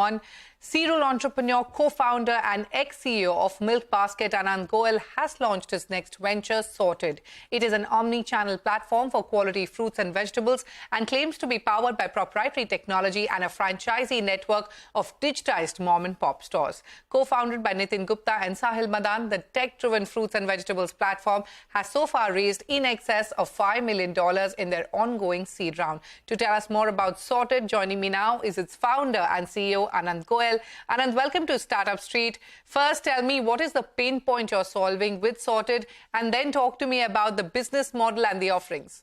on. Serial entrepreneur, co-founder and ex-CEO of Milkbasket Anant Goel has launched his next venture, Sorted. It is an omni-channel platform for quality fruits and vegetables and claims to be powered by proprietary technology and a franchisee network of digitized mom-and-pop stores. Co-founded by Nitin Gupta and Sahil Madan, the tech-driven fruits and vegetables platform has so far raised in excess of $5 million in their ongoing seed round. To tell us more about Sorted, joining me now is its founder and CEO, Anant Goel. Anant, welcome to Startup Street. First, tell me, what is the pain point you're solving with Sorted? And then talk to me about the business model and the offerings.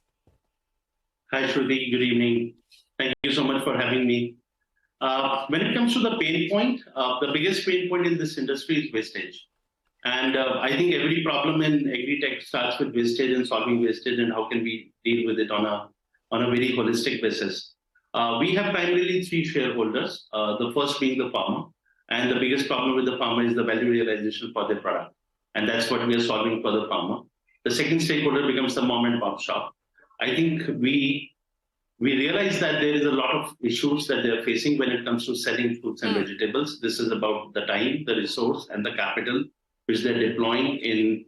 Hi, Shruti. Good evening. Thank you so much for having me. When it comes to the pain point, the biggest pain point in this industry is wastage. And I think every problem in agri-tech starts with wastage and solving wastage and how can we deal with it on a very holistic basis. We have primarily three shareholders, the first being the farmer. And the biggest problem with the farmer is the value realization for their product. And that's what we are solving for the farmer. The second stakeholder becomes the mom and pop shop. I think we realize that there is a lot of issues that they're facing when it comes to selling fruits and vegetables. This is about the time, the resource, and the capital which they're deploying in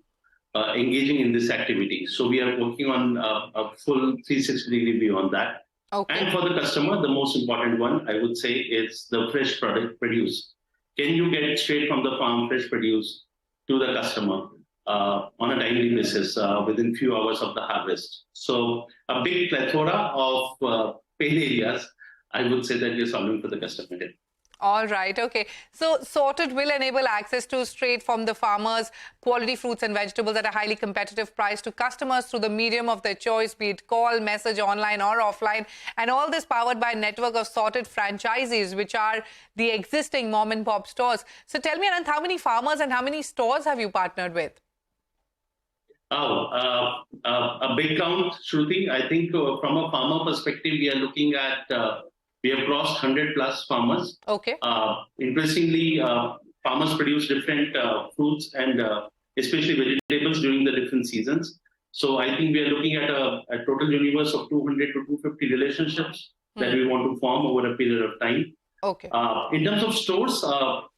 engaging in this activity. So we are working on a full 360-degree view on that. Okay. And for the customer, the most important one, I would say, is the fresh product produce. Can you get straight from the farm fresh produce to the customer on a timely basis within few hours of the harvest? So a big plethora of pain areas, I would say, that we're solving for the customer. All right. Okay. So Sorted will enable access to straight from the farmers quality fruits and vegetables at a highly competitive price to customers through the medium of their choice, be it call, message, online or offline. And all this powered by a network of Sorted franchisees, which are the existing mom and pop stores. So tell me, Anant, how many farmers and how many stores have you partnered with? Oh, a big count, Shruti. I think from a farmer perspective, we are looking at we have crossed 100 plus farmers. Okay. Interestingly, farmers produce different fruits and especially vegetables during the different seasons. So I think we are looking at a total universe of 200 to 250 relationships that we want to form over a period of time. Okay. In terms of stores,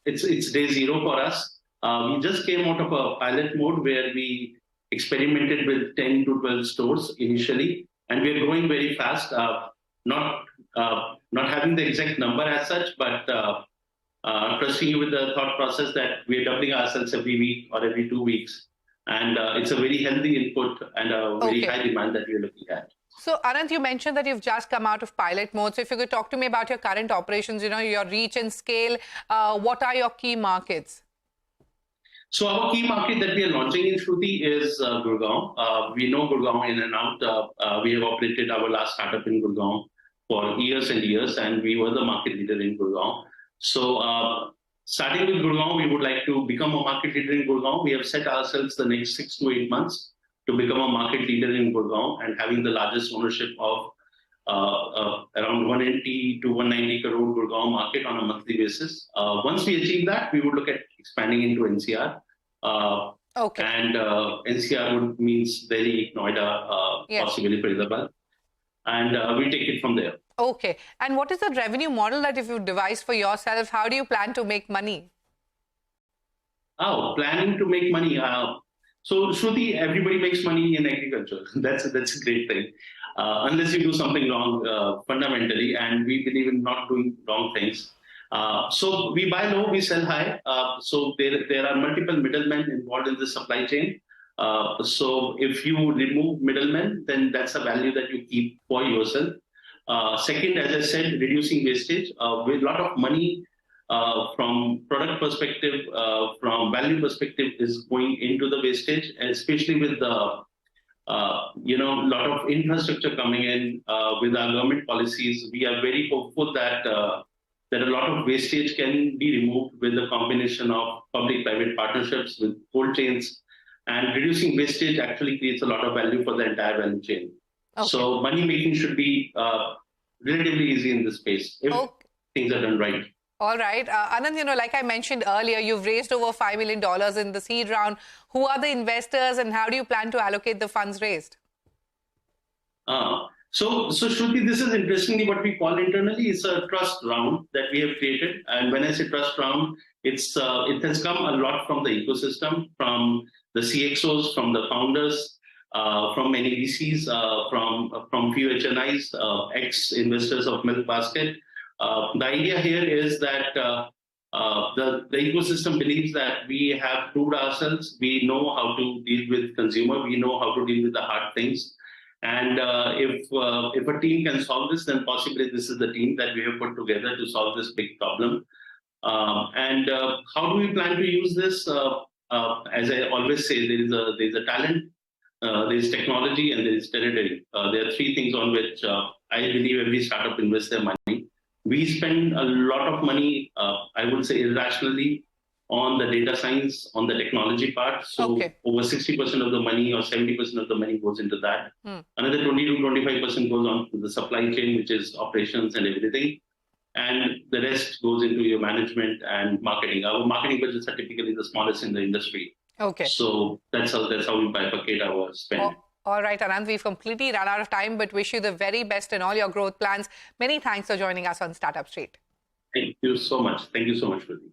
it's day zero for us. We just came out of a pilot mode where we experimented with 10 to 12 stores initially, and we are growing very fast. Not having the exact number as such, but trusting you with the thought process that we are doubling ourselves every week or every 2 weeks. And it's a very healthy input and a very high demand that we are looking at. So, Anant, you mentioned that you've just come out of pilot mode. So if you could talk to me about your current operations, your reach and scale, what are your key markets? So our key market that we are launching in, Shruti, is Gurgaon. We know Gurgaon in and out. We have operated our last startup in Gurgaon for years and years, and we were the market leader in Gurgaon. So starting with Gurgaon, we would like to become a market leader in Gurgaon. We have set ourselves the next 6 to 8 months to become a market leader in Gurgaon and having the largest ownership of around 180 to 190 crore Gurgaon market on a monthly basis. Once we achieve that, we would look at expanding into NCR. And NCR would means Delhi, Noida, possibly Faridabad. And we take it from there. Okay. And what is the revenue model that if you devised for yourself, how do you plan to make money? Oh, planning to make money. So, Shruti, everybody makes money in agriculture. That's a great thing. Unless you do something wrong fundamentally, and we believe in not doing wrong things. So we buy low, we sell high. So there are multiple middlemen involved in the supply chain. So if you remove middlemen, then that's a value that you keep for yourself. Second, as I said, reducing wastage. With a lot of money from product perspective, from value perspective is going into the wastage, and especially with the lot of infrastructure coming in with our government policies. We are very hopeful that that a lot of wastage can be removed with the combination of public-private partnerships with cold chains. And reducing wastage actually creates a lot of value for the entire value chain. Okay. So money making should be relatively easy in this space if things are done right. All right. Anand, like I mentioned earlier, you've raised over $5 million in the seed round. Who are the investors and how do you plan to allocate the funds raised? So Shruti, this is interestingly what we call internally is a trust round that we have created. And when I say trust round, it has come a lot from the ecosystem, from the CXOs, from the founders, from many VCs, from few HNIs, ex-investors of Milkbasket. The idea here is that the ecosystem believes that we have proved ourselves. We know how to deal with consumer. We know how to deal with the hard things. And if a team can solve this, then possibly this is the team that we have put together to solve this big problem. And how do we plan to use this? As I always say, there is a talent, there is technology, and there is territory. There are three things on which I believe every startup invests their money. We spend a lot of money, I would say irrationally, on the data science, on the technology part. So over 60% of the money or 70% of the money goes into that. Another 20 to 25% goes on to the supply chain, which is operations and everything. And the rest goes into your management and marketing. Our marketing budgets are typically the smallest in the industry. So that's how we bifurcate our spend. All right, Anant, we've completely run out of time, but wish you the very best in all your growth plans. Many thanks for joining us on Startup Street. Thank you so much. Thank you so much, Shruti.